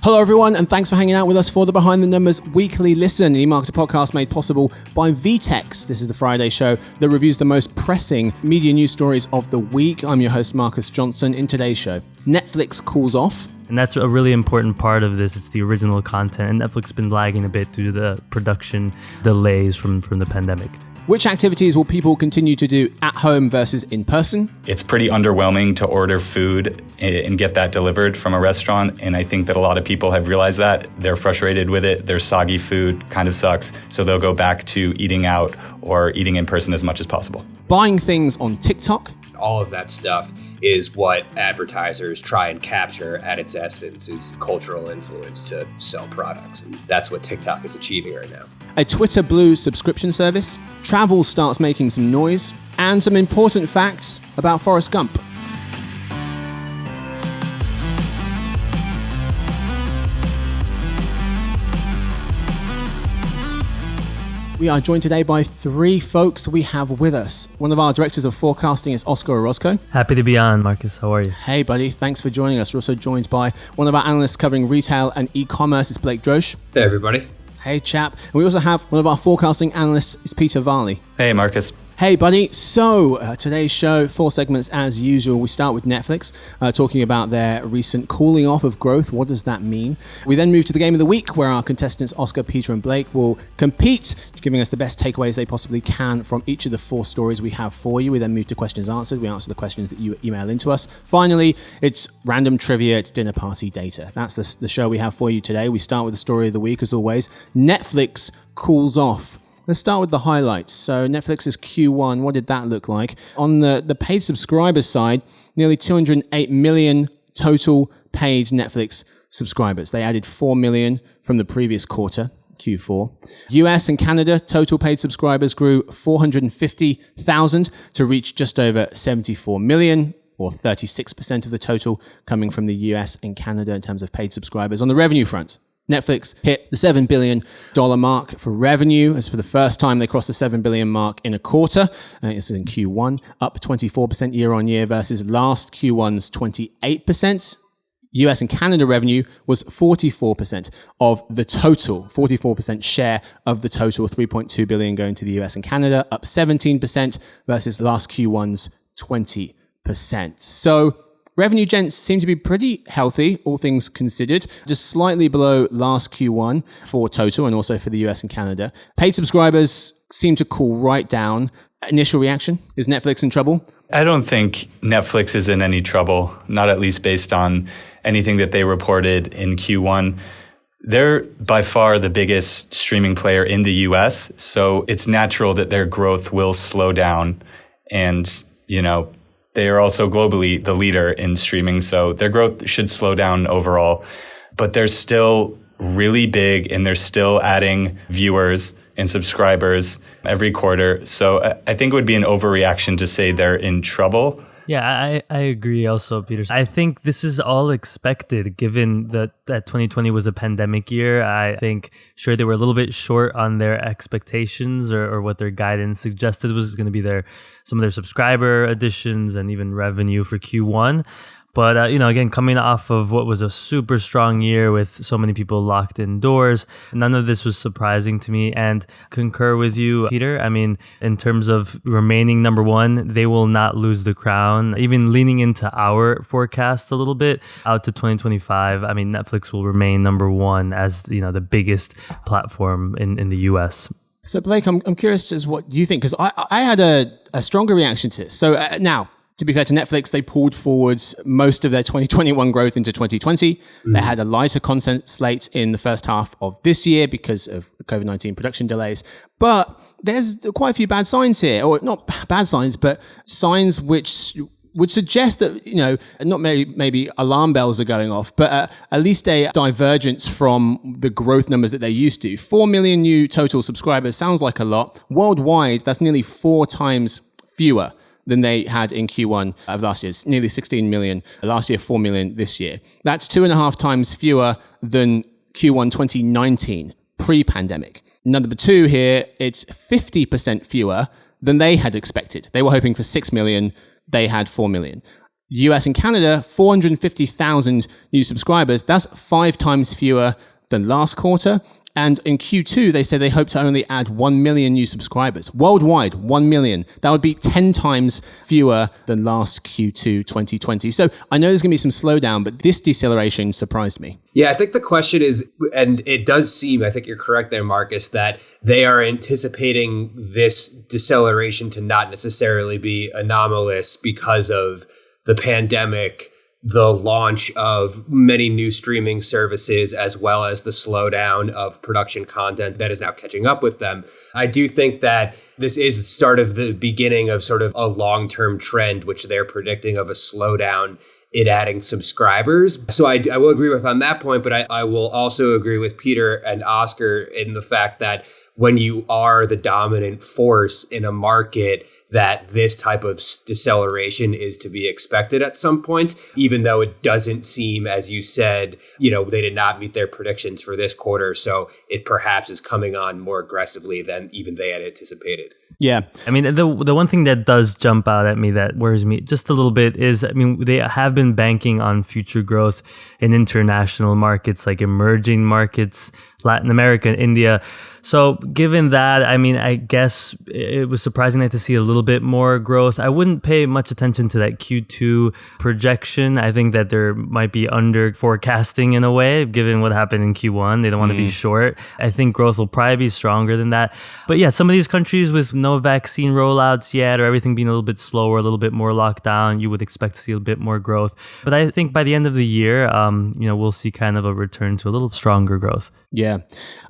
Hello, everyone, and thanks for hanging out with us for the Behind the Numbers weekly listen, the eMarketer podcast made possible by VTEX. This is the Friday show that reviews the most pressing media news stories of the week. I'm your host, Marcus Johnson. In today's show, Netflix cools off. And that's a really important part of this. It's the original content, and Netflix has been lagging a bit due to the production delays from the pandemic. Which activities will people continue to do at home versus in person? It's pretty underwhelming to order food and get that delivered from a restaurant. And I think that a lot of people have realized that. They're frustrated with it. Their soggy food kind of sucks. So they'll go back to eating out or eating in person as much as possible. Buying things on TikTok. All of that stuff is what advertisers try and capture at its essence, is cultural influence to sell products. And that's what TikTok is achieving right now. A Twitter Blue subscription service. Travel starts making some noise. And some important facts about Forrest Gump. We are joined today by three folks we have with us. One of our directors of forecasting is Oscar Orozco. Happy to be on, Marcus. How are you? Hey, buddy. Thanks for joining us. We're also joined by one of our analysts covering retail and e-commerce. It's Blake Drosch. Hey, everybody. Hey, chap. And we also have one of our forecasting analysts is Peter Varley. Hey, Marcus. Hey, buddy. So today's show, 4 segments as usual. We start with Netflix, talking about their recent cooling off of growth. What does that mean? We then move to the game of the week, where our contestants, Oscar, Peter, and Blake, will compete, giving us the best takeaways they possibly can from each of the 4 stories we have for you. We then move to questions answered. We answer the questions that you email into us. Finally, it's random trivia. It's dinner party data. That's the show we have for you today. We start with the story of the week, as always. Netflix cools off. Let's start with the highlights. So Netflix's Q1, what did that look like? On the paid subscribers side, nearly 208 million total paid Netflix subscribers. They added 4 million from the previous quarter, Q4. US and Canada total paid subscribers grew 450,000 to reach just over 74 million, or 36% of the total coming from the US and Canada in terms of paid subscribers. On the revenue front, Netflix hit the $7 billion mark for revenue. As for the first time, they crossed the $7 billion mark in a quarter. It's in Q1, up 24% year on year versus last Q1's 28%. US and Canada revenue was 44% of the total, 44% share of the total, $3.2 billion going to the US and Canada, up 17% versus last Q1's 20%. So revenue gents seem to be pretty healthy, all things considered, just slightly below last Q1 for total and also for the US and Canada. Paid subscribers seem to cool right down. Initial reaction, is Netflix in trouble? I don't think Netflix is in any trouble, not at least based on anything that they reported in Q1. They're by far the biggest streaming player in the US, so it's natural that their growth will slow down. And, they are also globally the leader in streaming, so their growth should slow down overall. But they're still really big, and they're still adding viewers and subscribers every quarter. So I think it would be an overreaction to say they're in trouble. Yeah, I agree also, Peter. I think this is all expected given that 2020 was a pandemic year. I think, sure, they were a little bit short on their expectations or what their guidance suggested was going to be some of their subscriber additions and even revenue for Q1. But, again, coming off of what was a super strong year with so many people locked indoors, none of this was surprising to me, and concur with you, Peter. I mean, in terms of remaining number one, they will not lose the crown. Even leaning into our forecast a little bit out to 2025, I mean, Netflix will remain number one as, the biggest platform in the US. So, Blake, I'm curious as what you think, because I had a stronger reaction to this. So now, to be fair to Netflix, they pulled forward most of their 2021 growth into 2020. They had a lighter content slate in the first half of this year because of COVID-19 production delays. But there's quite a few bad signs here, or not bad signs, but signs which would suggest that, not maybe alarm bells are going off, but at least a divergence from the growth numbers that they're used to. 4 million new total subscribers sounds like a lot. Worldwide, that's nearly 4 times fewer than they had in Q1 of last year. It's nearly 16 million last year, 4 million this year. That's 2.5 times fewer than Q1 2019, pre-pandemic. Number 2 here, it's 50% fewer than they had expected. They were hoping for 6 million. They had 4 million. US and Canada, 450,000 new subscribers. That's 5 times fewer than last quarter. And in Q2, they say they hope to only add 1 million new subscribers. Worldwide, 1 million. That would be 10 times fewer than last Q2 2020. So I know there's going to be some slowdown, but this deceleration surprised me. Yeah, I think the question is, and it does seem, I think you're correct there, Marcus, that they are anticipating this deceleration to not necessarily be anomalous because of the pandemic, the launch of many new streaming services, as well as the slowdown of production content that is now catching up with them. I do think that this is the start of the beginning of sort of a long-term trend, which they're predicting of a slowdown in adding subscribers. So I will agree with on that point, but I will also agree with Peter and Oscar in the fact that when you are the dominant force in a market, that this type of deceleration is to be expected at some point, even though it doesn't seem, as you said, they did not meet their predictions for this quarter. So it perhaps is coming on more aggressively than even they had anticipated. Yeah. I mean, the one thing that does jump out at me that worries me just a little bit is, they have been banking on future growth in international markets like emerging markets, Latin America, India. So given that, I guess it was surprising to see a little bit more growth. I wouldn't pay much attention to that Q2 projection. I think that there might be under forecasting in a way, given what happened in Q1. They don't want to be short. I think growth will probably be stronger than that. But yeah, some of these countries with no vaccine rollouts yet, or everything being a little bit slower, a little bit more locked down, you would expect to see a bit more growth. But I think by the end of the year, we'll see kind of a return to a little stronger growth. Yeah.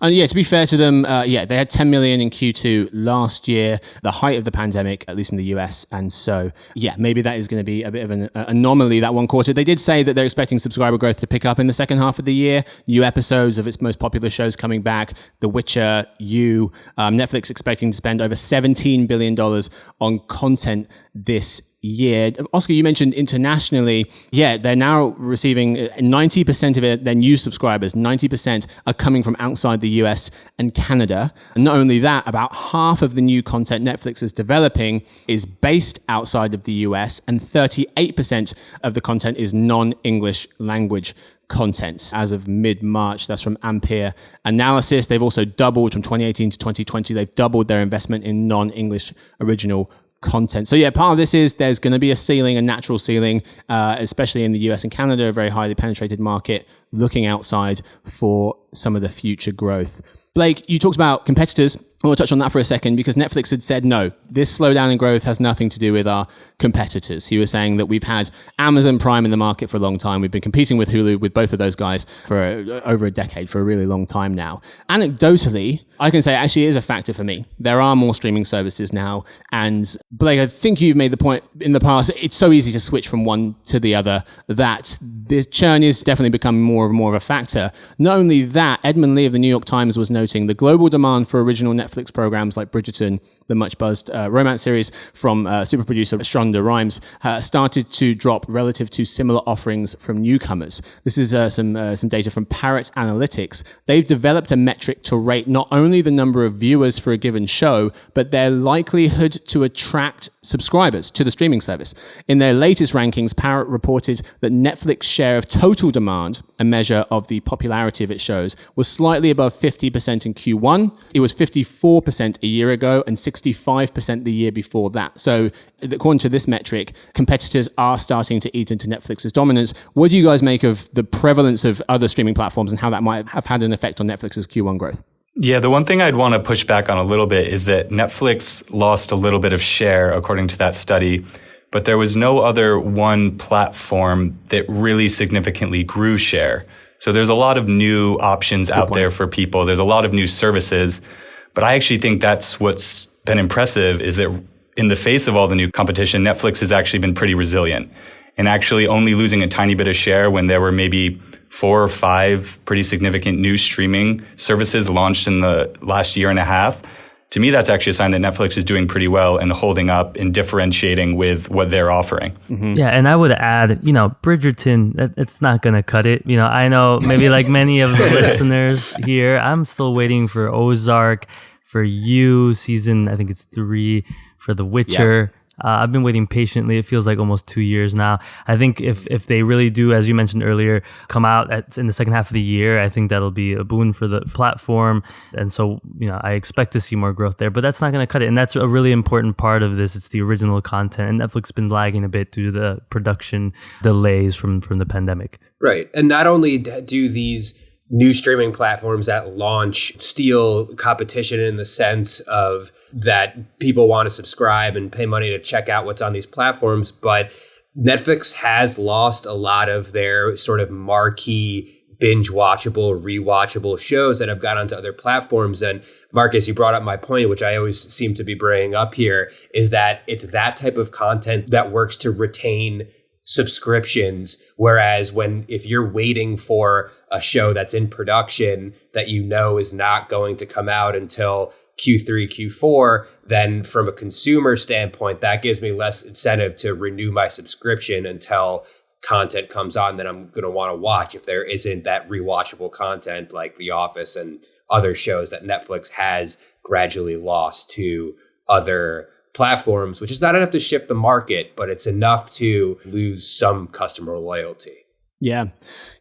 And to be fair to them, they had 10 million in Q2 last year, the height of the pandemic, at least in the US. And so, maybe that is going to be a bit of an anomaly that one quarter. They did say that they're expecting subscriber growth to pick up in the second half of the year. New episodes of its most popular shows coming back, The Witcher, You, Netflix expecting to spend over $17 billion on content this year. Oscar, you mentioned internationally. Yeah, they're now receiving 90% of their new subscribers, 90% are coming from outside the US and Canada. And not only that, about half of the new content Netflix is developing is based outside of the US, and 38% of the content is non-English language content as of mid-March. That's from Ampere Analysis. They've also doubled from 2018 to 2020. They've doubled their investment in non-English original content. So part of this is there's going to be a natural ceiling, especially in the US and Canada, a very highly penetrated market, looking outside for some of the future growth. Blake, you talked about competitors. I want to touch on that for a second because Netflix had said, no, this slowdown in growth has nothing to do with our competitors. He was saying that we've had Amazon Prime in the market for a long time. We've been competing with Hulu, with both of those guys for over a decade, for a really long time now. Anecdotally, I can say it actually is a factor for me. There are more streaming services now. And Blake, I think you've made the point in the past, it's so easy to switch from one to the other that this churn is definitely becoming more and more of a factor. Not only that, Edmund Lee of the New York Times was noting the global demand for original Netflix programs like Bridgerton, the much buzzed romance series from super producer Shonda Rhimes, started to drop relative to similar offerings from newcomers. This is some data from Parrot Analytics. They've developed a metric to rate not only the number of viewers for a given show, but their likelihood to attract subscribers to the streaming service. In their latest rankings, Parrot reported that Netflix's share of total demand, a measure of the popularity of its shows, was slightly above 50% in Q1. It was 54% a year ago and 65% the year before that. So according to this metric, competitors are starting to eat into Netflix's dominance. What do you guys make of the prevalence of other streaming platforms and how that might have had an effect on Netflix's Q1 growth? Yeah, the one thing I'd want to push back on a little bit is that Netflix lost a little bit of share, according to that study, but there was no other one platform that really significantly grew share. So there's a lot of new options out there for people. There's a lot of new services, but I actually think that's what's been impressive is that in the face of all the new competition, Netflix has actually been pretty resilient and actually only losing a tiny bit of share when there were maybe 4 or 5 pretty significant new streaming services launched in the last year and a half. To me, that's actually a sign that Netflix is doing pretty well and holding up and differentiating with what they're offering. Mm-hmm. Yeah, and I would add, Bridgerton, it's not going to cut it. I know maybe like many of the listeners here, I'm still waiting for Ozark, for You, season, I think it's 3, for The Witcher. I've been waiting patiently. It feels like almost 2 years now. I think if they really do, as you mentioned earlier, come out in the second half of the year, I think that'll be a boon for the platform. And so, I expect to see more growth there, but that's not going to cut it. And that's a really important part of this. It's the original content. And Netflix has been lagging a bit due to the production delays from the pandemic. Right. And not only do these new streaming platforms at launch steal competition in the sense of that people want to subscribe and pay money to check out what's on these platforms, but Netflix has lost a lot of their sort of marquee binge watchable, rewatchable shows that have gone onto other platforms. And Marcus, you brought up my point, which I always seem to be bringing up here, is that it's that type of content that works to retain subscriptions. Whereas if you're waiting for a show that's in production that is not going to come out until Q3, Q4, then from a consumer standpoint, that gives me less incentive to renew my subscription until content comes on that I'm going to want to watch, if there isn't that rewatchable content like The Office and other shows that Netflix has gradually lost to other platforms, which is not enough to shift the market, but it's enough to lose some customer loyalty. Yeah.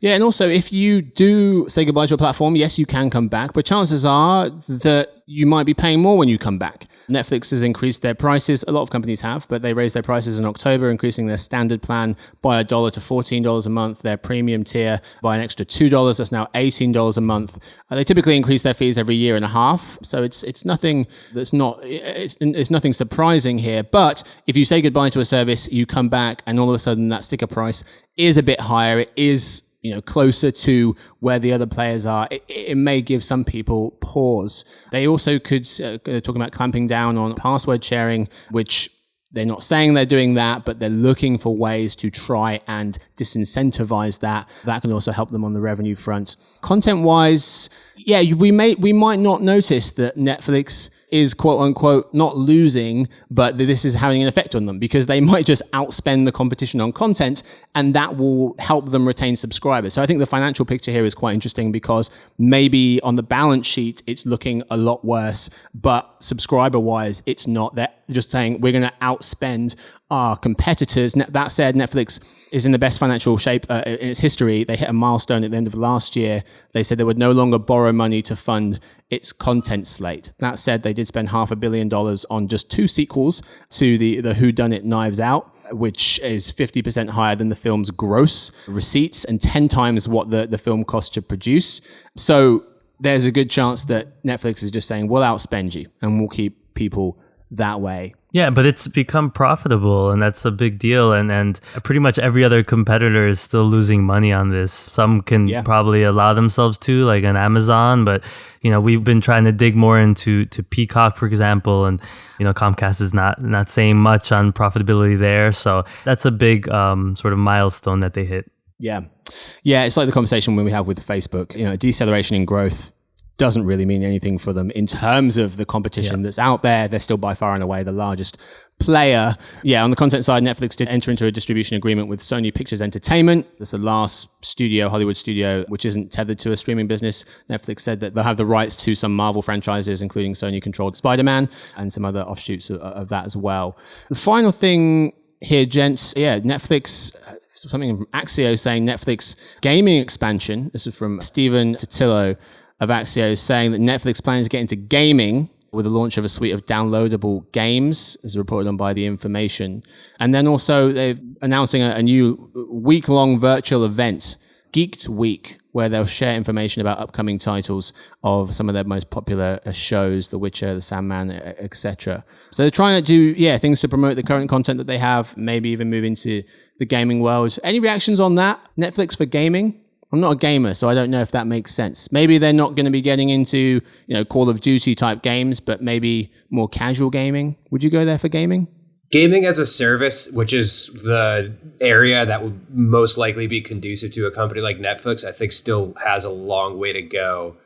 And also, if you do say goodbye to a platform, yes, you can come back, but chances are that you might be paying more when you come back. Netflix has increased their prices. A lot of companies have, but they raised their prices in October, increasing their standard plan by $1 to $14 a month, their premium tier by an extra $2. That's now $18 a month. They typically increase their fees every year and a half. So it's nothing it's nothing surprising here. But if you say goodbye to a service, you come back and all of a sudden that sticker price is a bit higher. It is closer to where the other players are. It may give some people pause. They also could, talking about clamping down on password sharing, which they're not saying they're doing that, but they're looking for ways to try and disincentivize that. That can also help them on the revenue front. Content-wise, we might not notice that Netflix is quote unquote not losing, but this is having an effect on them because they might just outspend the competition on content and that will help them retain subscribers. So I think the financial picture here is quite interesting because maybe on the balance sheet, it's looking a lot worse, but subscriber wise, it's not. They're just saying we're going to outspend our competitors. That said, Netflix is in the best financial shape in its history. They hit a milestone at the end of last year. They said they would no longer borrow money to fund its content slate. That said, they did spend $500 million on just 2 sequels to the Whodunit Knives Out, which is 50% higher than the film's gross receipts and 10 times what the film cost to produce. So there's a good chance that Netflix is just saying, we'll outspend you and we'll keep people that way. Yeah, but it's become profitable and that's a big deal. And pretty much every other competitor is still losing money on this. Some can probably allow themselves to, like an Amazon, but we've been trying to dig more into Peacock, for example, and Comcast is not saying much on profitability there. So that's a big sort of milestone that they hit. Yeah, it's like the conversation when we have with Facebook. Deceleration in growth doesn't really mean anything for them in terms of the competition that's out there. They're still by far and away the largest player. On the content side, Netflix did enter into a distribution agreement with Sony Pictures Entertainment. That's the last Hollywood studio, which isn't tethered to a streaming business. Netflix said that they'll have the rights to some Marvel franchises, including Sony-controlled Spider-Man and some other offshoots of that as well. The final thing here, gents, Netflix, something from Axio saying Netflix gaming expansion. This is from Stephen Totillo of Axio, saying that Netflix plans to get into gaming with the launch of a suite of downloadable games, as reported on by The Information. And then also they're announcing a new week-long virtual event, Geeked Week, where they'll share information about upcoming titles of some of their most popular shows, The Witcher, The Sandman, etc. So they're trying to do, things to promote the current content that they have, maybe even move into the gaming world. Any reactions on that? Netflix for gaming? I'm not a gamer, so I don't know if that makes sense. Maybe they're not going to be getting into, Call of Duty type games, but maybe more casual gaming. Would you go there for gaming? Gaming as a service, which is the area that would most likely be conducive to a company like Netflix, I think still has a long way to go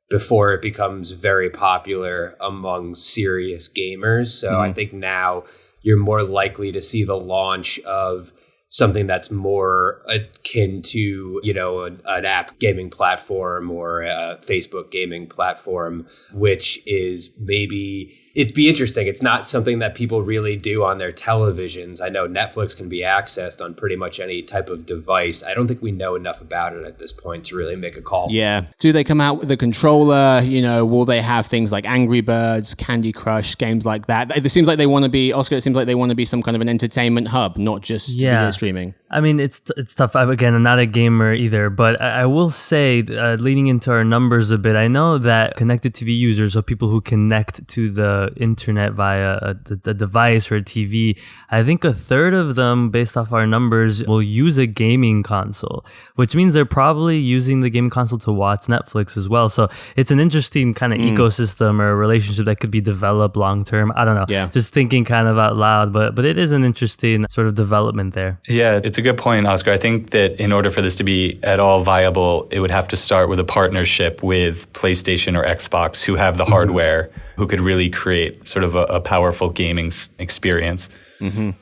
before it becomes very popular among serious gamers. So I think now you're more likely to see the launch of something that's more akin to, an app gaming platform or a Facebook gaming platform, which is maybe it'd be interesting. It's not something that people really do on their televisions. I know Netflix can be accessed on pretty much any type of device. I don't think we know enough about it at this point to really make a call. Yeah. Do they come out with a controller? Will they have things like Angry Birds, Candy Crush, games like that? It seems like they want to be, Oscar, it seems like they want to be some kind of an entertainment hub, not just video streaming. I mean, it's tough. I'm not a gamer either, but I will say, leading into our numbers a bit, I know that connected TV users, or people who connect to the internet via the device or a TV, I think a third of them, based off our numbers, will use a gaming console, which means they're probably using the gaming console to watch Netflix as well. So it's an interesting kind of ecosystem or relationship that could be developed long term. I don't know. Yeah. Just thinking kind of out loud, but it is an interesting sort of development there. Yeah, it's a good point, Oscar. I think that in order for this to be at all viable, it would have to start with a partnership with PlayStation or Xbox, who have the hardware, who could really create sort of a powerful gaming experience. Well,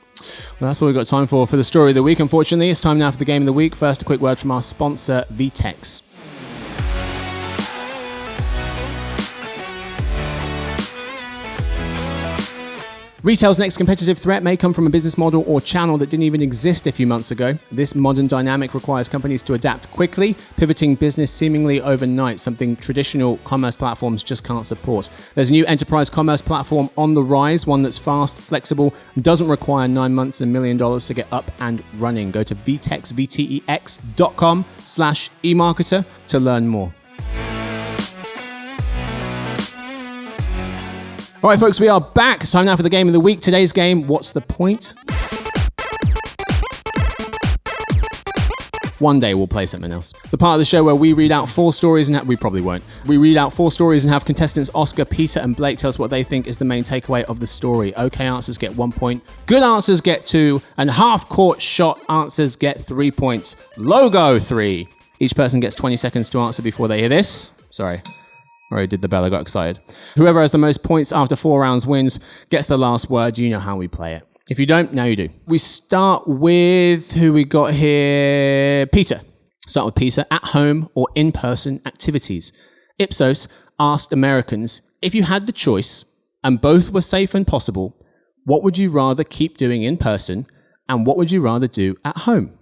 that's all we've got time for the story of the week. Unfortunately, it's time now for the game of the week. First, a quick word from our sponsor, VTEX. Retail's next competitive threat may come from a business model or channel that didn't even exist a few months ago. This modern dynamic requires companies to adapt quickly, pivoting business seemingly overnight, something traditional commerce platforms just can't support. There's a new enterprise commerce platform on the rise, one that's fast, flexible, and doesn't require 9 months and $1 million to get up and running. Go to vtex.com/emarketer to learn more. All right, folks, we are back. It's time now for the game of the week. Today's game, What's the Point? One day we'll play something else. The part of the show where we read out 4 stories and we probably won't. We read out 4 stories and have contestants Oscar, Peter, and Blake tell us what they think is the main takeaway of the story. Okay answers get 1 point. Good answers get 2. And half-court shot answers get 3 points. Logo 3. Each person gets 20 seconds to answer before they hear this. Sorry. Already did the bell, I got excited. Whoever has the most points after 4 rounds wins, gets the last word. You know how we play it. If you don't, now you do. We start with who we got here. Peter. Start with Peter. At home or in-person activities. Ipsos asked Americans, if you had the choice and both were safe and possible, what would you rather keep doing in person and what would you rather do at home?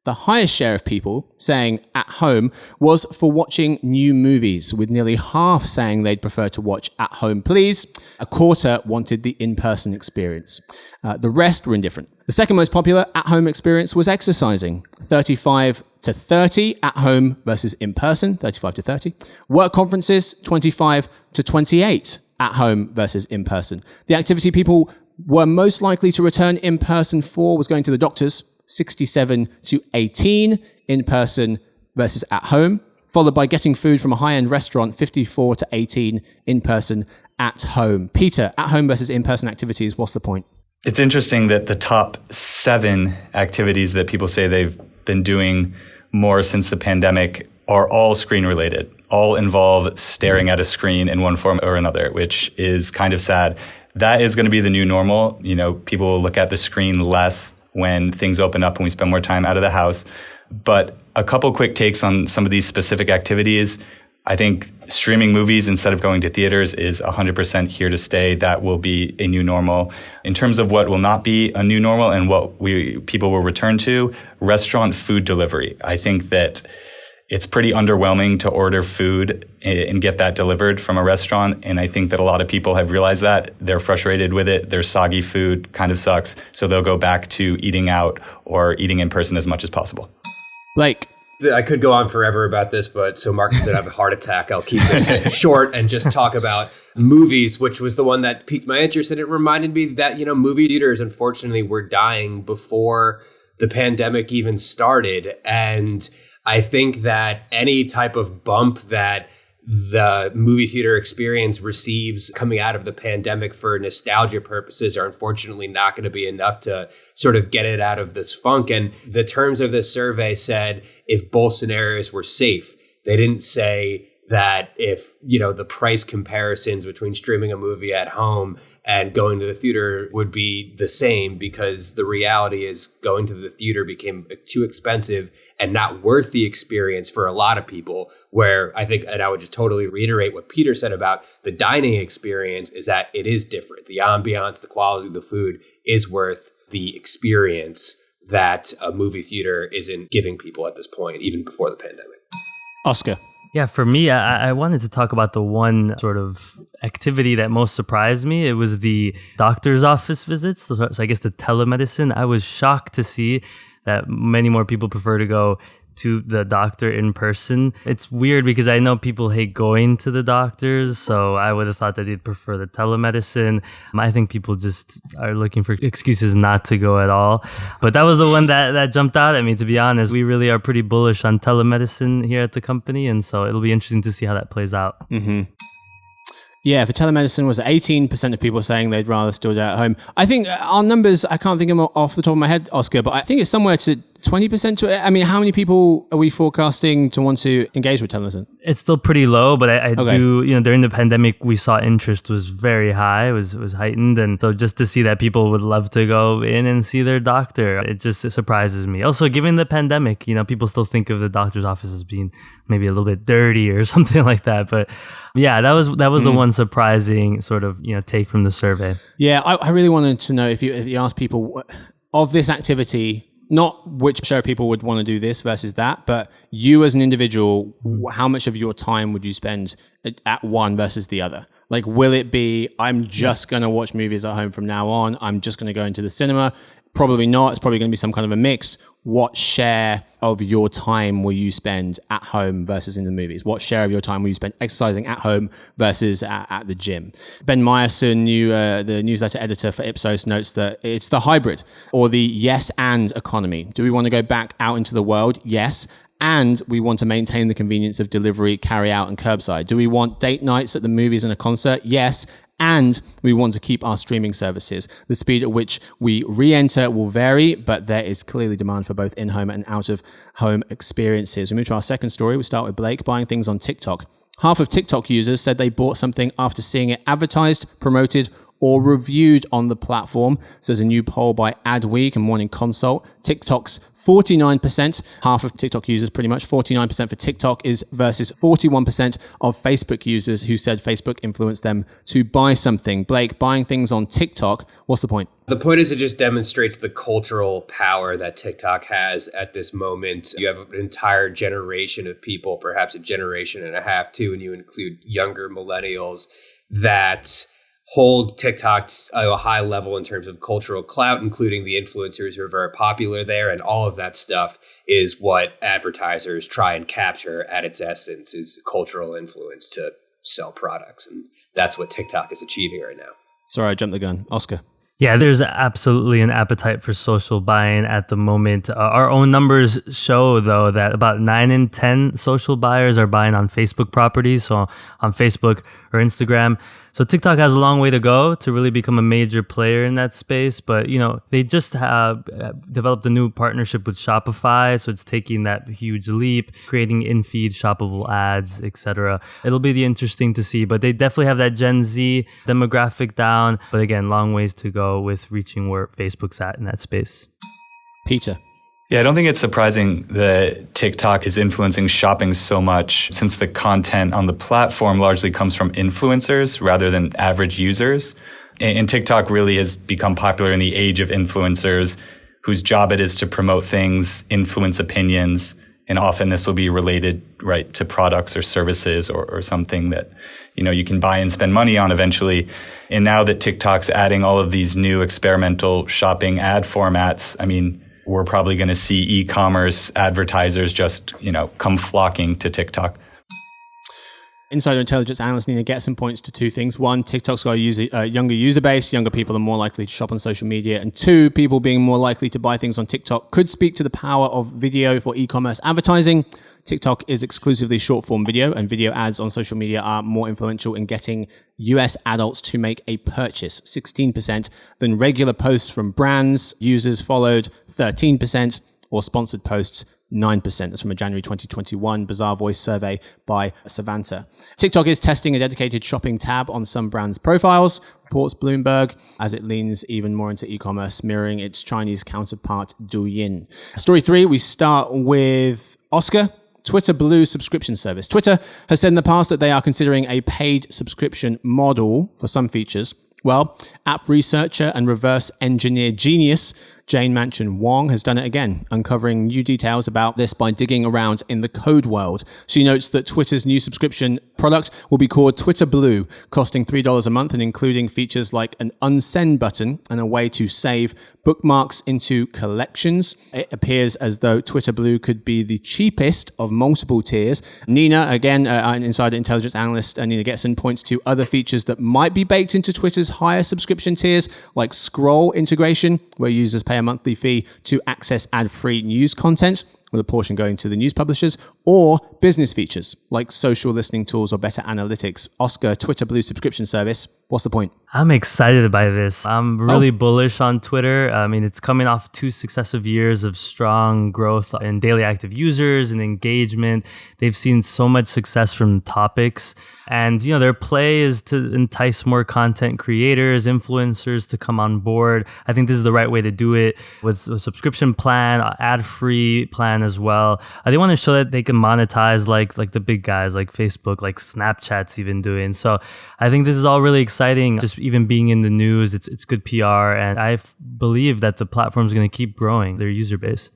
The highest share of people saying at home was for watching new movies, with nearly half saying they'd prefer to watch at home, please. A quarter wanted the in-person experience. The rest were indifferent. The second most popular at-home experience was exercising. 35 to 30 at home versus in person, 35 to 30. Work conferences, 25 to 28 at home versus in person. The activity people were most likely to return in person for was going to the doctors, 67 to 18 in person versus at home, followed by getting food from a high-end restaurant, 54 to 18 in person at home. Peter, at home versus in-person activities, what's the point? It's interesting that the top 7 activities that people say they've been doing more since the pandemic are all screen related, all involve staring at a screen in one form or another, which is kind of sad. That is going to be the new normal. People will look at the screen less when things open up and we spend more time out of the house. But a couple quick takes on some of these specific activities. I think streaming movies instead of going to theaters is 100% here to stay. That will be a new normal. In terms of what will not be a new normal and what people will return to, restaurant food delivery. I think that it's pretty underwhelming to order food and get that delivered from a restaurant. And I think that a lot of people have realized that. They're frustrated with it. Their soggy food kind of sucks. So they'll go back to eating out or eating in person as much as possible. Blake. I could go on forever about this, but so Marcus said I have a heart attack. I'll keep this short and just talk about movies, which was the one that piqued my interest. And it reminded me that, movie theaters, unfortunately, were dying before the pandemic even started. And I think that any type of bump that the movie theater experience receives coming out of the pandemic for nostalgia purposes are unfortunately not going to be enough to sort of get it out of this funk. And the terms of this survey said if both scenarios were safe. They didn't say that if, the price comparisons between streaming a movie at home and going to the theater would be the same, because the reality is going to the theater became too expensive and not worth the experience for a lot of people. Where I think, and I would just totally reiterate what Peter said about the dining experience, is that it is different. The ambiance, the quality of the food is worth the experience that a movie theater isn't giving people at this point, even before the pandemic. Oscar. Yeah, for me, I wanted to talk about the one sort of activity that most surprised me. It was the doctor's office visits. So I guess the telemedicine. I was shocked to see that many more people prefer to go to the doctor in person. It's weird because I know people hate going to the doctors, so I would have thought that they'd prefer the telemedicine. I think people just are looking for excuses not to go at all. But that was the one that jumped out at me, to be honest. We really are pretty bullish on telemedicine here at the company, and so it'll be interesting to see how that plays out. Mm-hmm. Yeah, for telemedicine, was 18% of people saying they'd rather still do it at home. I think our numbers, I can't think of them off the top of my head, Oscar, but I think it's somewhere to 20% to it. I mean, how many people are we forecasting to want to engage with telemedicine? It's still pretty low, but I do, during the pandemic, we saw interest was very high, it was heightened. And so just to see that people would love to go in and see their doctor, it surprises me. Also, given the pandemic, people still think of the doctor's office as being maybe a little bit dirty or something like that. But yeah, that was the one surprising sort of, take from the survey. Yeah, I really wanted to know if you ask people of this activity, not which show people would want to do this versus that, but you as an individual, how much of your time would you spend at one versus the other? Like, will it be, I'm just going to watch movies at home from now on, I'm just going to go into the cinema? Probably not. It's probably going to be some kind of a mix. What share of your time will you spend at home versus in the movies? What share of your time will you spend exercising at home versus at the gym? Ben Meyerson, the newsletter editor for Ipsos, notes that it's the hybrid or the yes and economy. Do we want to go back out into the world? Yes. And we want to maintain the convenience of delivery, carry out, and curbside. Do we want date nights at the movies and a concert? Yes. And we want to keep our streaming services. The speed at which we re-enter will vary, but there is clearly demand for both in-home and out-of-home experiences. We move to our second story. We start with Blake buying things on TikTok. Half of TikTok users said they bought something after seeing it advertised, promoted, or reviewed on the platform, says a new poll by Adweek and Morning Consult. TikTok's 49%, half of TikTok users, pretty much 49% for TikTok is versus 41% of Facebook users who said Facebook influenced them to buy something. Blake, buying things on TikTok, what's the point? The point is it just demonstrates the cultural power that TikTok has at this moment. You have an entire generation of people, perhaps a generation and a half too, and you include younger millennials that hold TikTok at a high level in terms of cultural clout, including the influencers who are very popular there. And all of that stuff is what advertisers try and capture at its essence, is cultural influence to sell products. And that's what TikTok is achieving right now. Sorry, I jumped the gun. Oscar. Yeah, there's absolutely an appetite for social buying at the moment. Our own numbers show, though, that about 9 in 10 social buyers are buying on Facebook properties, so on Facebook or Instagram. So TikTok has a long way to go to really become a major player in that space. But, they just have developed a new partnership with Shopify. So it's taking that huge leap, creating in-feed shoppable ads, etc. It'll be interesting to see. But they definitely have that Gen Z demographic down. But again, long ways to go with reaching where Facebook's at in that space. Peter. Yeah, I don't think it's surprising that TikTok is influencing shopping so much, since the content on the platform largely comes from influencers rather than average users. And TikTok really has become popular in the age of influencers, whose job it is to promote things, influence opinions, and often this will be related, right, to products or services or something that, you can buy and spend money on eventually. And now that TikTok's adding all of these new experimental shopping ad formats, we're probably going to see e-commerce advertisers just, come flocking to TikTok. Insider intelligence analysts need to get some points to two things. One, TikTok's got a younger user base. Younger people are more likely to shop on social media. And two, people being more likely to buy things on TikTok could speak to the power of video for e-commerce advertising. TikTok is exclusively short-form video, and video ads on social media are more influential in getting US adults to make a purchase, 16%, than regular posts from brands. Users followed 13%, or sponsored posts, 9%. That's from a January 2021 Bazaar Voice survey by Savanta. TikTok is testing a dedicated shopping tab on some brands' profiles, reports Bloomberg, as it leans even more into e-commerce, mirroring its Chinese counterpart Douyin. Story 3, we start with Oscar. Twitter Blue subscription service. Twitter has said in the past that they are considering a paid subscription model for some features. Well, app researcher and reverse engineer genius Jane Manchun Wong has done it again, uncovering new details about this by digging around in the code world. She notes that Twitter's new subscription product will be called Twitter Blue, costing $3 a month and including features like an unsend button and a way to save bookmarks into collections. It appears as though Twitter Blue could be the cheapest of multiple tiers. Nina, again, an insider intelligence analyst, Nina Getson, points to other features that might be baked into Twitter's higher subscription tiers, like scroll integration, where users pay a monthly fee to access ad-free news content, with a portion going to the news publishers, or business features like social listening tools or better analytics. Oscar, Twitter Blue subscription service. What's the point? I'm excited by this. I'm really bullish on Twitter. I mean, it's coming off 2 successive years of strong growth in daily active users and engagement. They've seen so much success from topics. And, you know, their play is to entice more content creators, influencers to come on board. I think this is the right way to do it with a subscription plan, ad-free plan as well. They want to show that they can monetize like the big guys, like Facebook, like Snapchat's even doing. So I think this is all really exciting. Just even being in the news, it's good PR. And I believe that the platform is going to keep growing their user base.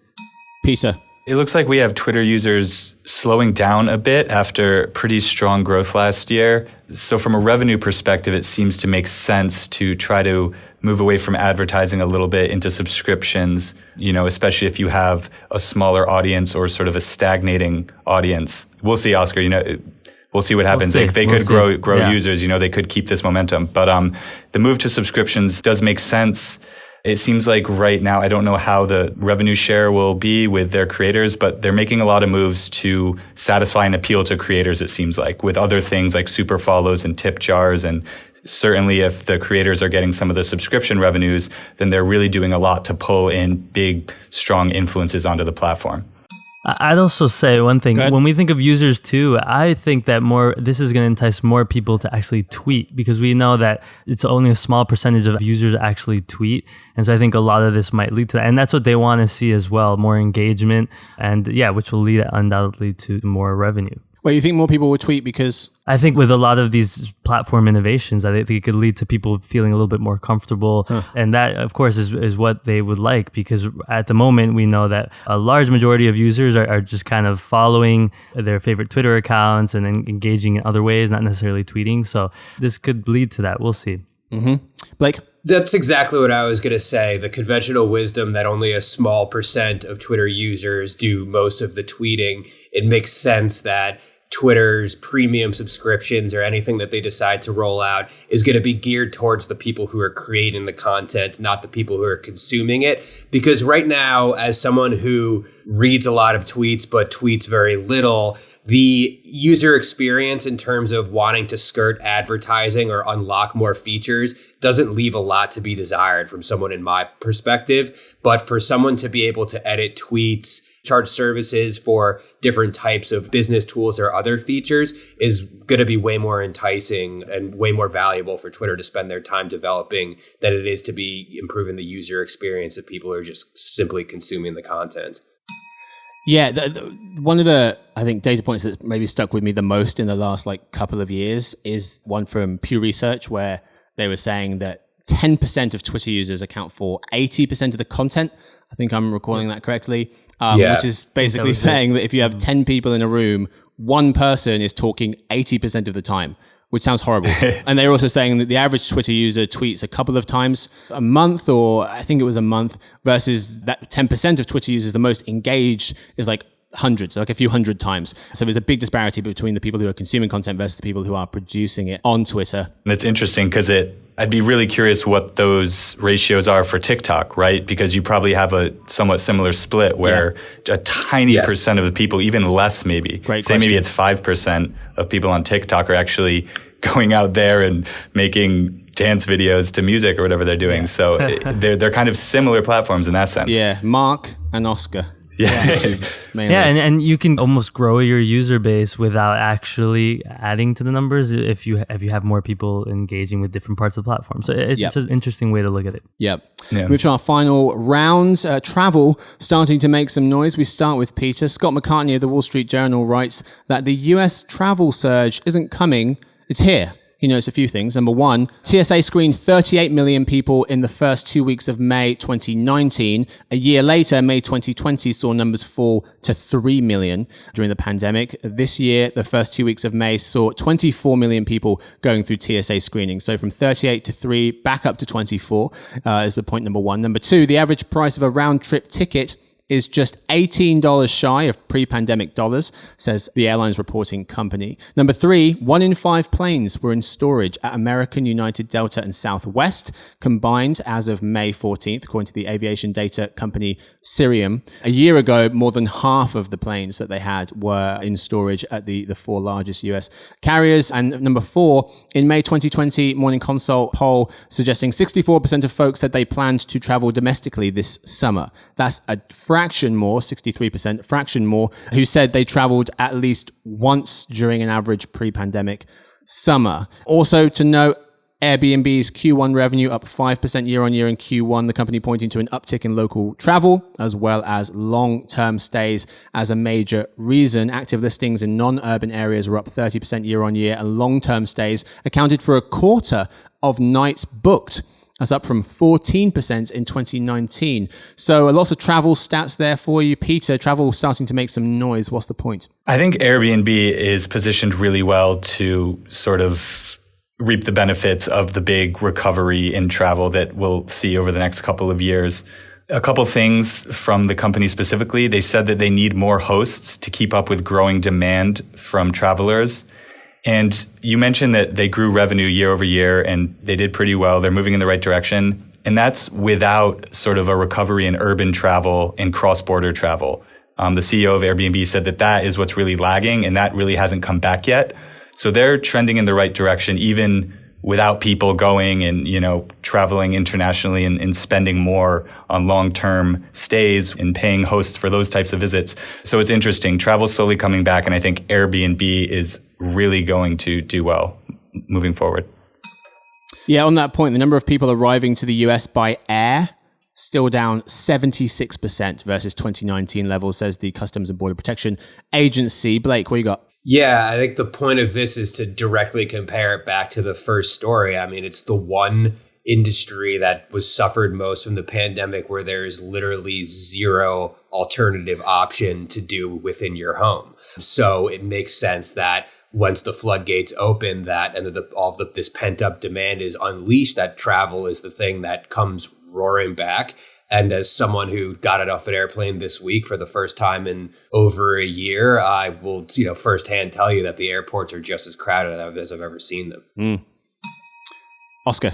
Peter. It looks like we have Twitter users slowing down a bit after pretty strong growth last year. So from a revenue perspective, it seems to make sense to try to move away from advertising a little bit into subscriptions, you know, especially if you have a smaller audience or sort of a stagnating audience. We'll see, Oscar, you know, we'll see what happens. They could grow users, you know, they could keep this momentum. But the move to subscriptions does make sense. It seems like right now, I don't know how the revenue share will be with their creators, but they're making a lot of moves to satisfy and appeal to creators, it seems like, with other things like super follows and tip jars. And certainly if the creators are getting some of the subscription revenues, then they're really doing a lot to pull in big, strong influences onto the platform. I'd also say one thing. When we think of users too, I think that this is going to entice more people to actually tweet, because we know that it's only a small percentage of users actually tweet. And so I think a lot of this might lead to that. And that's what they want to see as well, more engagement, and which will lead undoubtedly to more revenue. Well, you think more people will tweet because... I think with a lot of these platform innovations, I think it could lead to people feeling a little bit more comfortable. And that, of course, is what they would like, because at the moment, we know that a large majority of users are just kind of following their favorite Twitter accounts and then engaging in other ways, not necessarily tweeting. So this could lead to that. We'll see. Blake? That's exactly what I was going to say. The conventional wisdom that only a small % of Twitter users do most of the tweeting. It makes sense that Twitter's premium subscriptions or anything that they decide to roll out is going to be geared towards the people who are creating the content, not the people who are consuming it. Because right now, as someone who reads a lot of tweets but tweets very little, the user experience in terms of wanting to skirt advertising or unlock more features doesn't leave a lot to be desired from someone in my perspective. But for someone to be able to edit tweets, charge services for different types of business tools or other features is going to be way more enticing and way more valuable for Twitter to spend their time developing than it is to be improving the user experience of people who are just simply consuming the content. Yeah, one of the, I think, data points that maybe stuck with me the most in the last couple of years is one from Pew Research, where they were saying that 10% of Twitter users account for 80% of the content. I think I'm recalling that correctly, which is basically saying that if you have 10 people in a room, one person is talking 80% of the time, which sounds horrible. And they're also saying that the average Twitter user tweets a couple of times a month, or I think it was a month, versus that 10% of Twitter users, the most engaged is like hundreds, like a few hundred times. So there's a big disparity between the people who are consuming content versus the people who are producing it on Twitter. That's interesting because I'd be really curious what those ratios are for TikTok, right? Because you probably have a somewhat similar split where a tiny percent of the people, even less maybe, maybe it's 5% of people on TikTok are actually going out there and making dance videos to music or whatever they're doing. So they're kind of similar platforms in that sense. Yeah, Mark and Oscar. Mainly. Yeah, and you can almost grow your user base without actually adding to the numbers if you have more people engaging with different parts of the platform. So it's just an interesting way to look at it. Yep. Move to our final round. Travel starting to make some noise. We start with Peter. Scott McCartney of the Wall Street Journal writes that the US travel surge isn't coming, it's here. He notes a few things. Number one, TSA screened 38 million people in the first 2 weeks of May 2019. A year later, May 2020 saw numbers fall to 3 million during the pandemic. This year, the first 2 weeks of May saw 24 million people going through TSA screening. So from 38 to 3, back up to 24 is the point number one. Number two, the average price of a round-trip ticket is just $18 shy of pre-pandemic dollars, says the airline's reporting company. Number three, 1 in 5 planes were in storage at American, United, Delta, and Southwest combined as of May 14th, according to the aviation data company Cirium. A year ago, more than half of the planes that they had were in storage at the 4 largest US carriers. And number four, in May 2020, Morning Consult poll suggesting 64% of folks said they planned to travel domestically this summer. That's a fraction more, 63%, fraction more, who said they traveled at least once during an average pre-pandemic summer. Also to note, Airbnb's Q1 revenue up 5% year on year in Q1, the company pointing to an uptick in local travel as well as long-term stays as a major reason. Active listings in non-urban areas were up 30% year on year, and long-term stays accounted for a quarter of nights booked. That's up from 14% in 2019. So lots of travel stats there for you. Peter, travel starting to make some noise. What's the point? I think Airbnb is positioned really well to sort of reap the benefits of the big recovery in travel that we'll see over the next couple of years. A couple things from the company specifically. They said that they need more hosts to keep up with growing demand from travelers. And you mentioned that they grew revenue year over year and they did pretty well. They're moving in the right direction. And that's without sort of a recovery in urban travel and cross-border travel. The CEO of Airbnb said that that is what's really lagging and that really hasn't come back yet. So they're trending in the right direction, even without people going and, traveling internationally and spending more on long-term stays and paying hosts for those types of visits. So it's interesting. Travel's slowly coming back, and I think Airbnb is really going to do well moving forward. Yeah, on that point, the number of people arriving to the US by air still down 76% versus 2019 levels, says the Customs and Border Protection Agency. Blake, what you got? Yeah, I think the point of this is to directly compare it back to the first story. I mean, it's the one industry that was suffered most from the pandemic where there is literally zero alternative option to do within your home. So it makes sense that once the floodgates open, this pent up demand is unleashed, that travel is the thing that comes roaring back. And as someone who got it off an airplane this week for the first time in over a year, I will, firsthand tell you that the airports are just as crowded as I've ever seen them. Oscar.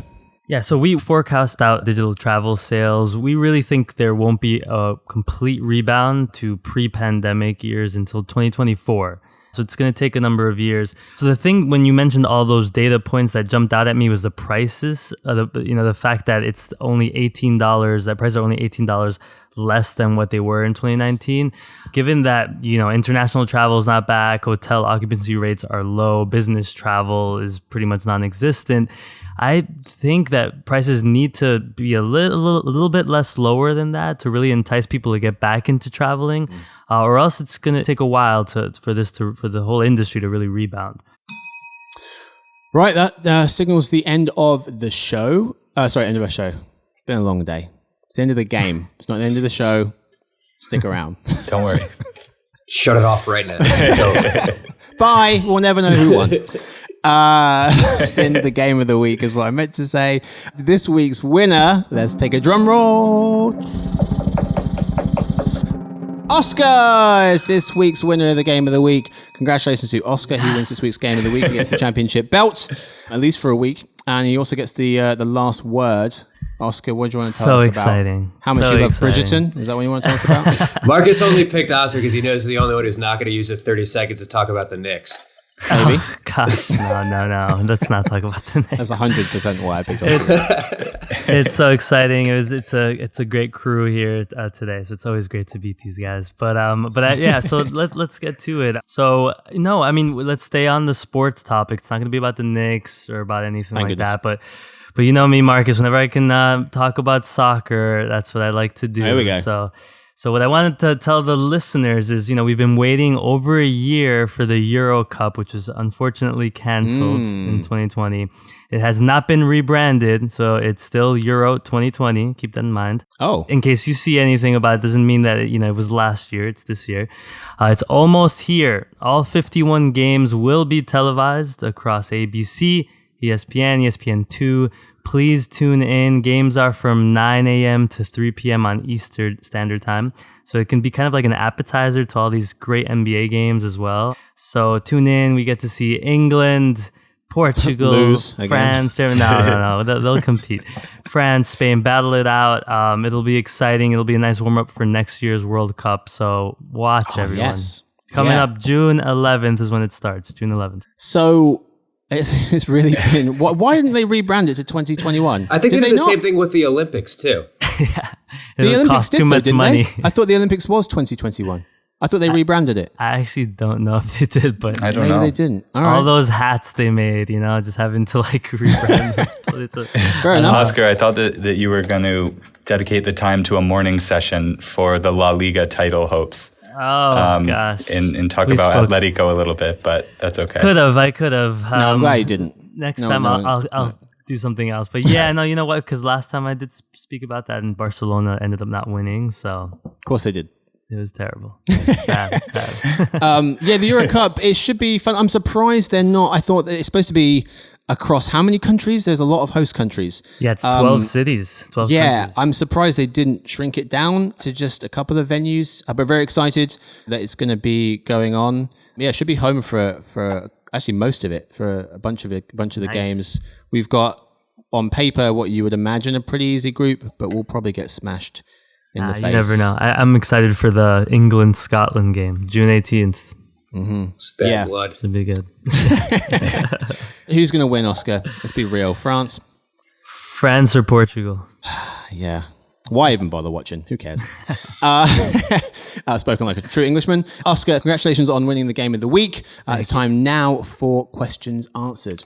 Yeah, so we forecast out digital travel sales. We really think there won't be a complete rebound to pre-pandemic years until 2024. So it's going to take a number of years. So the thing, when you mentioned all those data points that jumped out at me was the prices, the fact that it's only $18, that prices are only $18 less than what they were in 2019. Given that, international travel is not back, hotel occupancy rates are low, business travel is pretty much non-existent, I think that prices need to be a little bit less lower than that to really entice people to get back into traveling, or else it's going to take a while for the whole industry to really rebound. Right, that signals the end of the show. End of our show. It's been a long day. It's the end of the game. It's not the end of the show. Stick around. Don't worry. Shut it off right now. Bye. We'll never know who won. It's the end of the game of the week is what I meant to say. This week's winner, let's take a drum roll. Oscar is this week's winner of the game of the week. Congratulations to Oscar. He wins this week's game of the week. He gets the championship belt, at least for a week. And he also gets the last word. Oscar, what do you want to tell us exciting. About? How much you love Bridgerton? Is that what you want to tell us about? Marcus only picked Oscar because he knows he's the only one who's not going to use his 30 seconds to talk about the Knicks. Maybe. Oh, gosh, no. Let's not talk about the Knicks. That's 100% why I picked Oscar. It's so exciting. It's a great crew here today, so it's always great to beat these guys. Yeah. So let's get to it. So no, I mean, let's stay on the sports topic. It's not going to be about the Knicks or about anything like that. But you know me, Marcus. Whenever I can talk about soccer, that's what I like to do. There we go. So what I wanted to tell the listeners is, we've been waiting over a year for the Euro Cup, which was unfortunately canceled in 2020. It has not been rebranded, so it's still Euro 2020. Keep that in mind. Oh. In case you see anything about it, doesn't mean that it was last year. It's this year. It's almost here. All 51 games will be televised across ABC, ESPN, ESPN2. Please tune in. Games are from 9 a.m. to 3 p.m. on Eastern Standard Time. So it can be kind of like an appetizer to all these great NBA games as well. So tune in. We get to see England, Portugal, France. No. They'll compete. France, Spain, battle it out. It'll be exciting. It'll be a nice warm-up for next year's World Cup. So watch, everyone. Yes. Coming up June 11th is when it starts. June 11th. So... It's really been... Why didn't they rebrand it to 2021? I think they did the same thing with the Olympics, too. It'll cost too much money. I thought the Olympics was 2021. I thought they rebranded it. I actually don't know if they did, but I don't know. Maybe they didn't. All those hats they made, just having to rebrand them. Fair enough. Oscar, I thought that you were going to dedicate the time to a morning session for the La Liga title hopes. Oh, gosh. And talk about Atletico a little bit, but that's okay. I could have. No, I'm glad you didn't. Next time I'll do something else. But yeah, no, you know what? Because last time I did speak about that, and Barcelona ended up not winning. So of course they did. It was terrible. Sad. The Euro Cup, it should be fun. I'm surprised they're not. I thought that it's supposed to be across how many countries? There's a lot of host countries. Yeah, it's 12 cities, 12 countries. I'm surprised they didn't shrink it down to just a couple of venues. But very excited that it's going to be going on. Yeah, it should be home for actually most of it, for a bunch of the games. We've got on paper what you would imagine a pretty easy group, but we'll probably get smashed in the face. You never know. I'm excited for the England-Scotland game, June 18th. Mm-hmm. It's bad blood. Should be good. Who's going to win, Oscar? Let's be real. France or Portugal? Yeah. Why even bother watching? Who cares? Spoken like a true Englishman. Oscar, congratulations on winning the game of the week. It's time now for questions answered.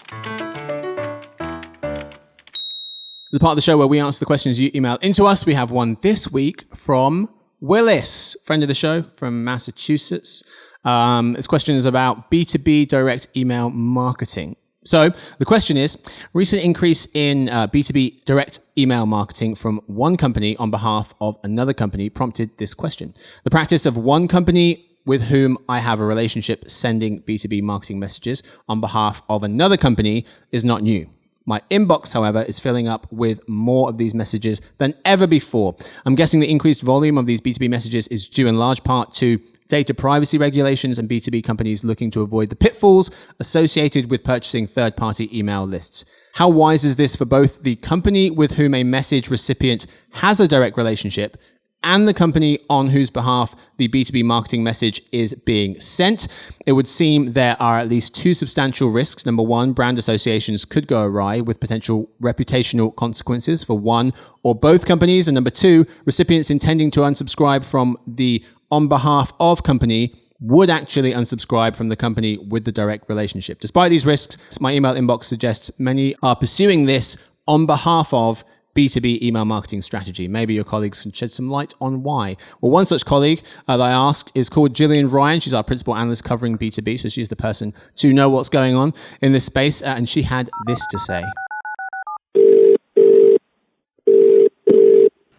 The part of the show where we answer the questions you email into us. We have one this week from Willis, friend of the show from Massachusetts. This question is about B2B direct email marketing. So the question is, recent increase in B2B direct email marketing from one company on behalf of another company prompted this question. The practice of one company with whom I have a relationship sending B2B marketing messages on behalf of another company is not new. My inbox, however, is filling up with more of these messages than ever before. I'm guessing the increased volume of these B2B messages is due in large part to data privacy regulations and B2B companies looking to avoid the pitfalls associated with purchasing third-party email lists. How wise is this for both the company with whom a message recipient has a direct relationship and the company on whose behalf the B2B marketing message is being sent? It would seem there are at least two substantial risks. Number one, brand associations could go awry with potential reputational consequences for one or both companies. And number two, recipients intending to unsubscribe from the on behalf of company would actually unsubscribe from the company with the direct relationship. Despite these risks, my email inbox suggests many are pursuing this on behalf of B2B email marketing strategy. Maybe your colleagues can shed some light on why. Well, one such colleague that I asked is called Gillian Ryan. She's our principal analyst covering B2B, so she's the person to know what's going on in this space, and she had this to say.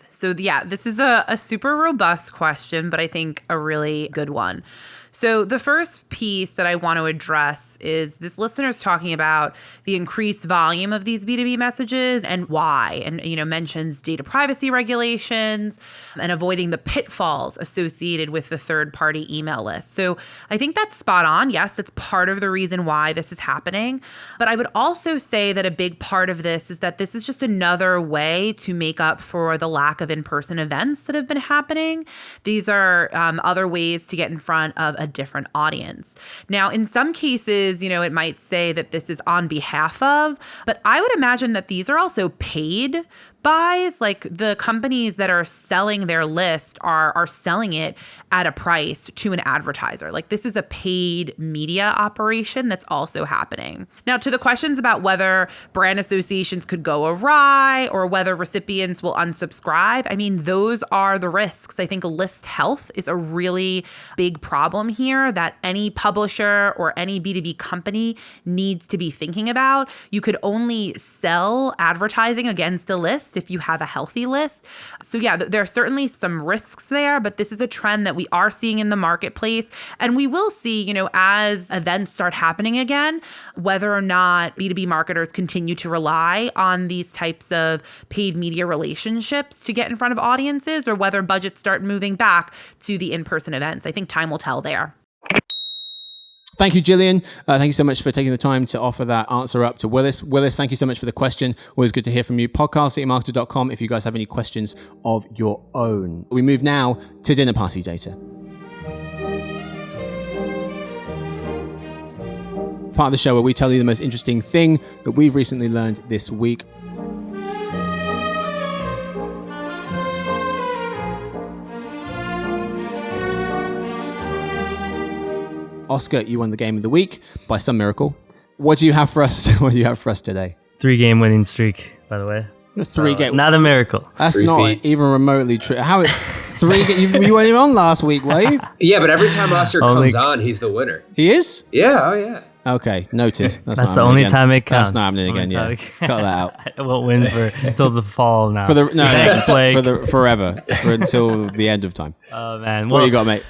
So yeah, this is a super robust question, but I think a really good one. So the first piece that I want to address is this listener's talking about the increased volume of these B2B messages and why, and mentions data privacy regulations and avoiding the pitfalls associated with the third-party email list. So I think that's spot on. Yes, it's part of the reason why this is happening. But I would also say that a big part of this is that this is just another way to make up for the lack of in-person events that have been happening. These are other ways to get in front of a a different audience. Now, in some cases, it might say that this is on behalf of, but I would imagine that these are also paid buys. Like the companies that are selling their list are selling it at a price to an advertiser. Like this is a paid media operation that's also happening. Now, to the questions about whether brand associations could go awry or whether recipients will unsubscribe, I mean, those are the risks. I think list health is a really big problem here that any publisher or any B2B company needs to be thinking about. You could only sell advertising against a list if you have a healthy list. So yeah, there are certainly some risks there, but this is a trend that we are seeing in the marketplace. And we will see, as events start happening again, whether or not B2B marketers continue to rely on these types of paid media relationships to get in front of audiences or whether budgets start moving back to the in-person events. I think time will tell there. Thank you, Gillian. Thank you so much for taking the time to offer that answer up to Willis. Willis, thank you so much for the question. Always good to hear from you. Podcast@emarketer.com if you guys have any questions of your own. We move now to dinner party data. Part of the show where we tell you the most interesting thing that we've recently learned this week. Oscar, you won the game of the week by some miracle. What do you have for us? What do you have for us today? 3-game winning streak, by the way. Game. Not a miracle. That's not even remotely true. How it 3 you weren't even on last week, were you? Yeah, but every time Oscar comes on, he's the winner. He is? Yeah, oh yeah. Okay, noted. That's the only time it counts. That's not happening again, yeah. Cut that out. I won't win until the fall now. Forever. Until the end of time. Oh, man. What do you got, mate?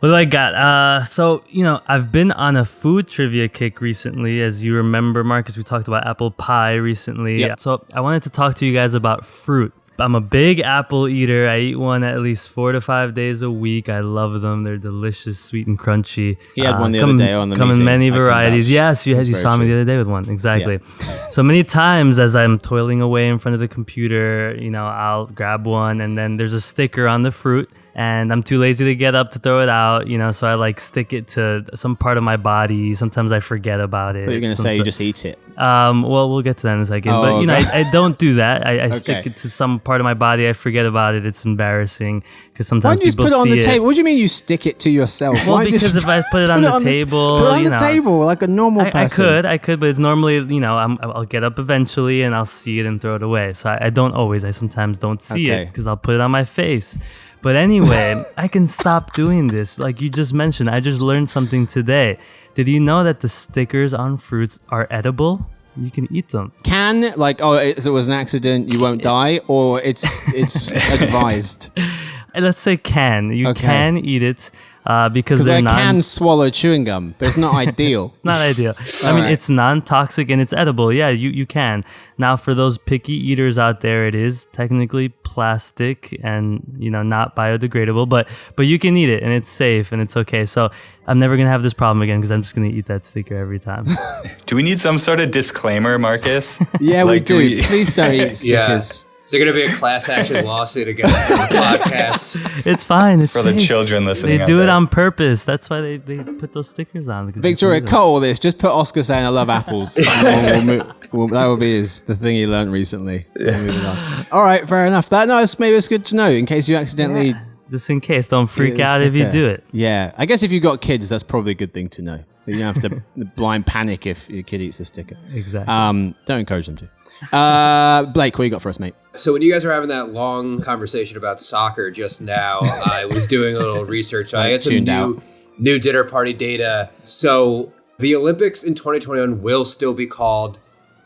What do I got? So, I've been on a food trivia kick recently. As you remember, Marcus, we talked about apple pie recently. Yep. So I wanted to talk to you guys about fruit. I'm a big apple eater. I eat one at least 4 to 5 days a week. I love them. They're delicious, sweet and crunchy. He had one the other day on the Come meeting. in many varieties. Yes, you saw me the other day with one. Exactly. Yeah. So many times as I'm toiling away in front of the computer, I'll grab one and then there's a sticker on the fruit. And I'm too lazy to get up to throw it out, so I stick it to some part of my body. Sometimes I forget about it. So you're going to say you just eat it? Well, we'll get to that in a second. Oh, but, okay. I don't do that. I stick it to some part of my body. I forget about it. It's embarrassing because sometimes people see it. Why don't you just put it on the table? What do you mean you stick it to yourself? Well, because if I put it on the table... Put it on the table like a normal person. I could, but it's normally, I'll get up eventually and I'll see it and throw it away. So I don't always. I sometimes don't see it because I'll put it on my face. But anyway, I can stop doing this. Like you just mentioned, I just learned something today. Did you know that the stickers on fruits are edible? You can eat them. It was an accident, you won't die, or it's advised? Let's say can. You can eat it because they can swallow chewing gum, but it's not ideal. It's not ideal. It's non-toxic and it's edible. Yeah, you can. Now, for those picky eaters out there, it is technically plastic and not biodegradable, but you can eat it and it's safe and it's okay. So I'm never gonna have this problem again because I'm just gonna eat that sticker every time. Do we need some sort of disclaimer, Marcus? Yeah, we do. Please don't eat stickers. Yeah. Is there going to be a class action lawsuit against the podcast? It's fine. It's for safe. The children listening. They do it on purpose. That's why they put those stickers on. Victoria, cut all this. Just put Oscar saying I love apples. That will be the thing he learned recently. Yeah. All right, fair enough. Maybe it's good to know in case you accidentally... Yeah. Just in case. Don't freak out if you do it. Yeah. I guess if you've got kids, that's probably a good thing to know. You don't have to blind panic if your kid eats the sticker. Exactly. Don't encourage them to. Blake, what you got for us, mate? So when you guys were having that long conversation about soccer just now, I was doing a little research. I got some new dinner party data. So the Olympics in 2021 will still be called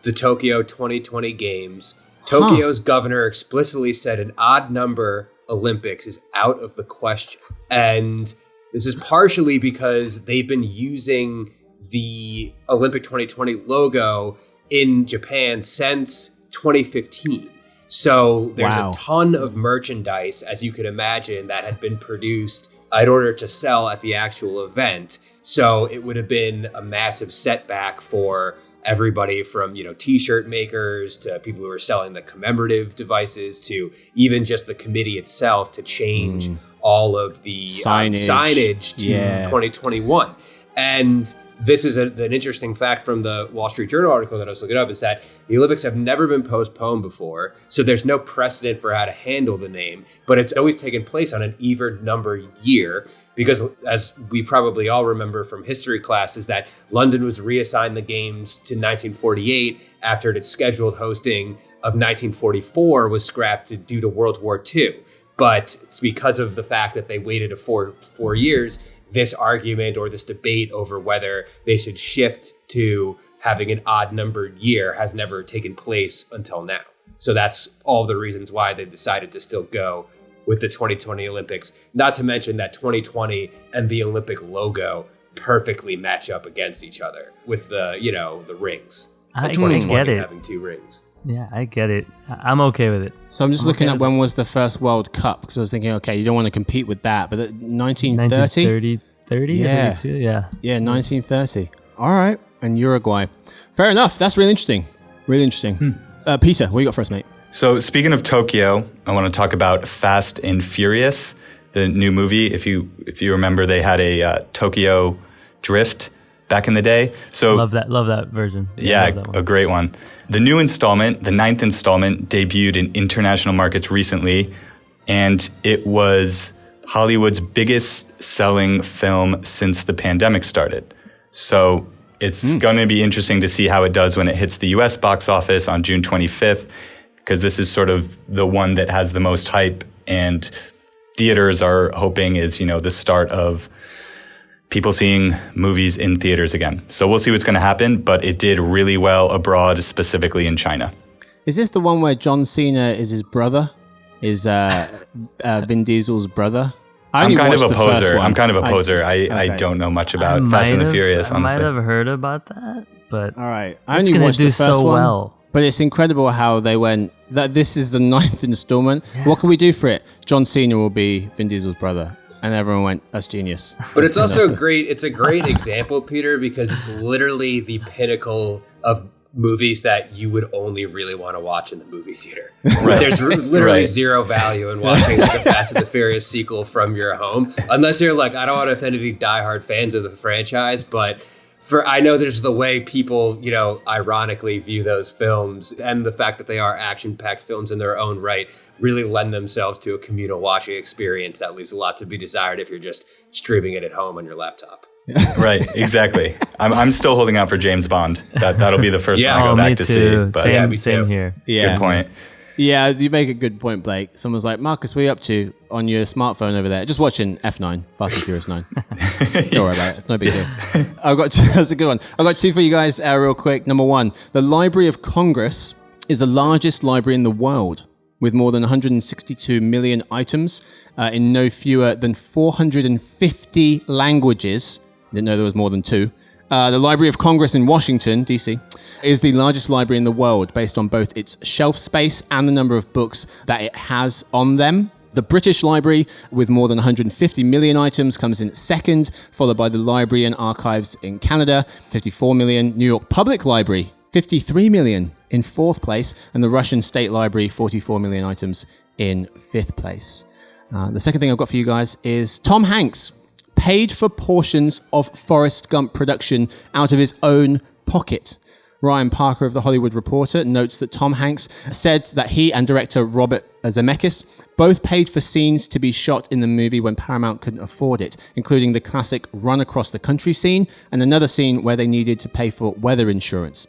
the Tokyo 2020 Games. Tokyo's governor explicitly said an odd number Olympics is out of the question. And this is partially because they've been using the Olympic 2020 logo in Japan since 2015. So there's a ton of merchandise, as you can imagine, that had been produced in order to sell at the actual event. So it would have been a massive setback for everybody from, t-shirt makers to people who are selling the commemorative devices to even just the committee itself to change all of the signage to 2021. And this is an interesting fact from the Wall Street Journal article that I was looking up, is that the Olympics have never been postponed before. So there's no precedent for how to handle the name, but it's always taken place on an even number year because, as we probably all remember from history classes, that London was reassigned the games to 1948 after its scheduled hosting of 1944 was scrapped due to World War II. But it's because of the fact that they waited four years, this argument or this debate over whether they should shift to having an odd numbered year has never taken place until now. So that's all the reasons why they decided to still go with the 2020 Olympics. Not to mention that 2020 and the Olympic logo perfectly match up against each other with the, the rings. I get it. Having 2 rings. Yeah, I get it. I'm okay with it. So I'm just looking at when was the first World Cup, because I was thinking, okay, you don't want to compete with that, but 1930? 30 Yeah. 32, yeah. Yeah, 1930. All right, and Uruguay. Fair enough. That's really interesting. Really interesting. Peter, what you got for us, mate? So speaking of Tokyo, I want to talk about Fast and Furious, the new movie. If you remember, they had a Tokyo Drift back in the day. So love that version. Yeah, love that one. a great one. The new installment, the 9th installment, debuted in international markets recently, and it was Hollywood's biggest selling film since the pandemic started. So it's going to be interesting to see how it does when it hits the US box office on June 25th, because this is sort of the one that has the most hype, and theaters are hoping is, the start of people seeing movies in theaters again. So we'll see what's going to happen, but it did really well abroad, specifically in China. Is this the one where John Cena is his brother? Is Vin Diesel's brother? I'm kind of a poser. I don't know much about Fast and the Furious, honestly. I might have heard about that, but all right. It's going to do so well. But it's incredible how they went, that this is the 9th installment. Yeah. What can we do for it? John Cena will be Vin Diesel's brother. And everyone went, that's genius. But it's also great. It's a great example, Peter, because it's literally the pinnacle of movies that you would only really want to watch in the movie theater. Right. There's literally zero value in watching the Fast and the Furious sequel from your home, unless you're like, I don't want to offend any diehard fans of the franchise, but I know there's the way people, ironically view those films, and the fact that they are action-packed films in their own right really lend themselves to a communal watching experience that leaves a lot to be desired if you're just streaming it at home on your laptop. Right, exactly. I'm still holding out for James Bond. That'll be the first one I go back to see. But same here. Yeah. Good point. Yeah, you make a good point, Blake. Someone's like, Marcus, what are you up to on your smartphone over there? Just watching F9, Fast and Furious 9. Don't worry about it. No big deal. I've got two, that's a good one. I've got 2 for you guys real quick. Number 1, the Library of Congress is the largest library in the world, with more than 162 million items in no fewer than 450 languages. Didn't know there was more than 2. The Library of Congress in Washington, D.C., is the largest library in the world based on both its shelf space and the number of books that it has on them. The British Library, with more than 150 million items, comes in second, followed by the Library and Archives in Canada, 54 million. New York Public Library, 53 million in 4th place, and the Russian State Library, 44 million items in 5th place. The second thing I've got for you guys is Tom Hanks paid for portions of Forrest Gump production out of his own pocket. Ryan Parker of The Hollywood Reporter notes that Tom Hanks said that he and director Robert Zemeckis both paid for scenes to be shot in the movie when Paramount couldn't afford it, including the classic run across the country scene and another scene where they needed to pay for weather insurance.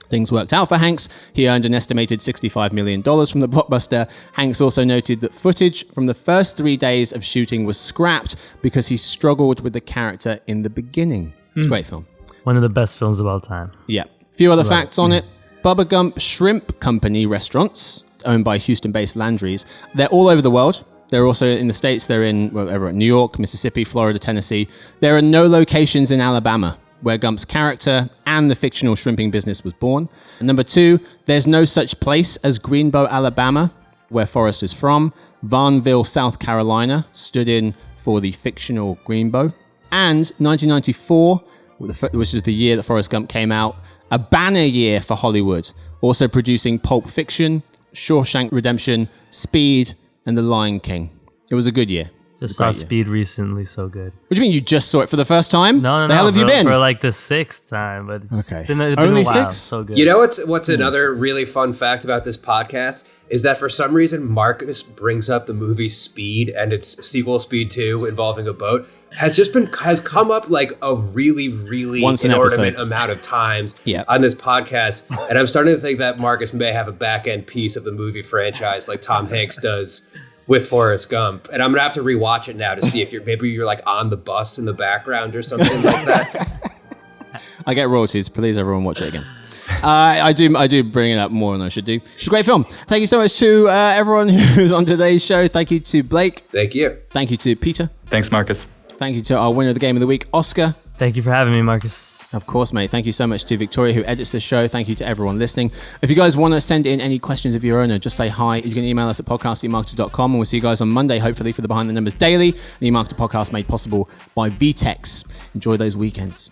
Things worked out for Hanks. He earned an estimated $65 million from the blockbuster. Hanks also noted that footage from the first 3 days of shooting was scrapped because he struggled with the character in the beginning. It's a great film. One of the best films of all time. Yeah. A few other facts on it. Bubba Gump Shrimp Company restaurants, owned by Houston-based Landry's. They're all over the world. They're also in the States. They're in New York, Mississippi, Florida, Tennessee. There are no locations in Alabama, where Gump's character and the fictional shrimping business was born. And number 2, there's no such place as Greenbow, Alabama, where Forrest is from. Varnville, South Carolina, stood in for the fictional Greenbow. And 1994, which is the year that Forrest Gump came out, a banner year for Hollywood, also producing Pulp Fiction, Shawshank Redemption, Speed, and The Lion King. It was a good year. Just saw Speed recently, so good. What do you mean you just saw it for the first time? No. The hell have you been? For like the 6th time, but it's been Only a while. 6? So good. You know what's another really fun fact about this podcast is that for some reason Marcus brings up the movie Speed and its sequel Speed 2 involving a boat has come up like a really inordinate amount of times on this podcast, and I'm starting to think that Marcus may have a back end piece of the movie franchise like Tom Hanks does with Forrest Gump, and I'm gonna have to rewatch it now to see if you're like on the bus in the background or something like that. I get royalties. Please, everyone, watch it again. I do bring it up more than I should do. It's a great film. Thank you so much to everyone who's on today's show. Thank you to Blake. Thank you. Thank you to Peter. Thanks, Marcus. Thank you to our winner of the Game of the Week, Oscar. Thank you for having me, Marcus. Of course, mate. Thank you so much to Victoria, who edits the show. Thank you to everyone listening. If you guys want to send in any questions of your own or just say hi, you can email us at podcast@emarketer.com, and we'll see you guys on Monday, hopefully, for the Behind the Numbers Daily, an eMarketer podcast made possible by VTEX. Enjoy those weekends.